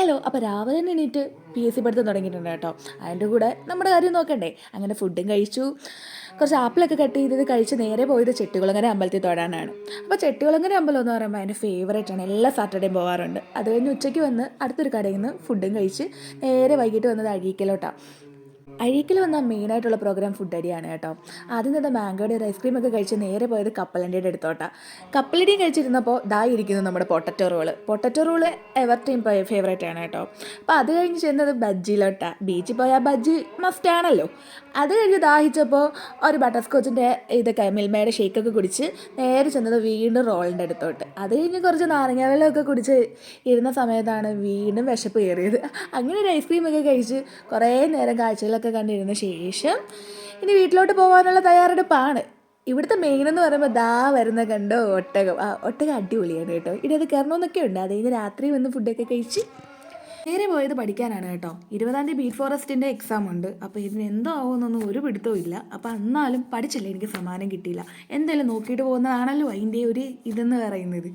Hello. അപ്പോൾ രാവിലെ തന്നെ എണീറ്റ് PSC പഠിത്തം തുടങ്ങിയിട്ടുണ്ട് കേട്ടോ. അതിൻ്റെ കൂടെ നമ്മുടെ കാര്യം നോക്കണ്ടേ. അങ്ങനെ ഫുഡും കഴിച്ചു, കുറച്ച് ആപ്പിളൊക്കെ കട്ട് ചെയ്തത് കഴിച്ച് നേരെ പോയത് ചെട്ടികുളങ്ങര അമ്പലത്തിൽ തൊഴാനാണ്. അപ്പോൾ ചെട്ടികുളങ്ങര അമ്പലം എന്ന് പറയുമ്പോൾ എൻ്റെ ഫേവറേറ്റ് ആണ്. എല്ലാ സാറ്റർഡേയും പോകാറുണ്ട്. അത് കഴിഞ്ഞ് ഉച്ചയ്ക്ക് വന്ന് അടുത്തൊരു കടയിൽ നിന്ന് ഫുഡും കഴിച്ച് നേരെ വൈകിട്ട് വന്നത് അഴീക്കലോട്ടാണ്. അഴീക്കൽ വന്ന മെയിനായിട്ടുള്ള പ്രോഗ്രാം ഫുഡ് അടിയാണ് കേട്ടോ. ആദ്യം തന്നെ മാംഗോയുടെ ഒരു ഐസ്ക്രീമൊക്കെ കഴിച്ച് നേരെ പോയത് കപ്പലണ്ടിയുടെ അടുത്തോട്ടാണ്. കപ്പലണ്ടിയും കഴിച്ചിരുന്നപ്പോൾ ഇരിക്കുന്നു നമ്മുടെ potato roll ever time favourite ആണ് കേട്ടോ. അപ്പോൾ അത് കഴിഞ്ഞ് ചെന്നത് ബജ്ജിയിലോട്ടാണ്. ബീച്ചിൽ പോയാൽ ബജ്ജി മസ്റ്റ് ആണല്ലോ. അത് കഴിഞ്ഞ് ദാഹിച്ചപ്പോൾ ഒരു ബട്ടർ സ്കോച്ചിൻ്റെ ഇതൊക്കെ മിൽമയുടെ ഷേക്കൊക്കെ കുടിച്ച് നേരെ ചെന്നത് വീണ്ടും റോളിൻ്റെ അടുത്തോട്ട്. അത് കഴിഞ്ഞ് കുറച്ച് നാരങ്ങ വെള്ളമൊക്കെ കുടിച്ച് ഇരുന്ന സമയത്താണ് വീണ്ടും വിശപ്പ് കയറിയത്. അങ്ങനെ ഒരു ഐസ്ക്രീമൊക്കെ കഴിച്ച് കുറേ നേരം കാഴ്ചകളൊക്കെ കണ്ടിരുന്ന ശേഷം ഇനി വീട്ടിലോട്ട് പോകാനുള്ള തയ്യാറെടുപ്പാണ്. ഇവിടുത്തെ മെയിൻ എന്ന് പറയുമ്പോൾ വരുന്ന കണ്ടോ ഒട്ടകം. ഒട്ടകം അടിപൊളിയാണ് കേട്ടോ. ഇനി അത് കയറണമെന്നൊക്കെ ഉണ്ട്. അത് കഴിഞ്ഞ് രാത്രി വന്ന് ഫുഡൊക്കെ കഴിച്ച് നേരെ പോയത് പഠിക്കാനാണ് കേട്ടോ. 20-ാം തീയതി ബീറ്റ് ഫോറസ്റ്റിൻ്റെ എക്സാം ഉണ്ട്. അപ്പോൾ ഇതിന് എന്തോ ആവുമെന്നൊന്നും ഒരു പിടുത്തവും ഇല്ല. അപ്പോൾ എന്നാലും പഠിച്ചില്ല, എനിക്ക് സമ്മാനം കിട്ടിയില്ല. എന്തായാലും നോക്കിയിട്ട് പോകുന്നതാണല്ലോ അതിൻ്റെ ഒരു ഇതെന്ന് പറയുന്നത്.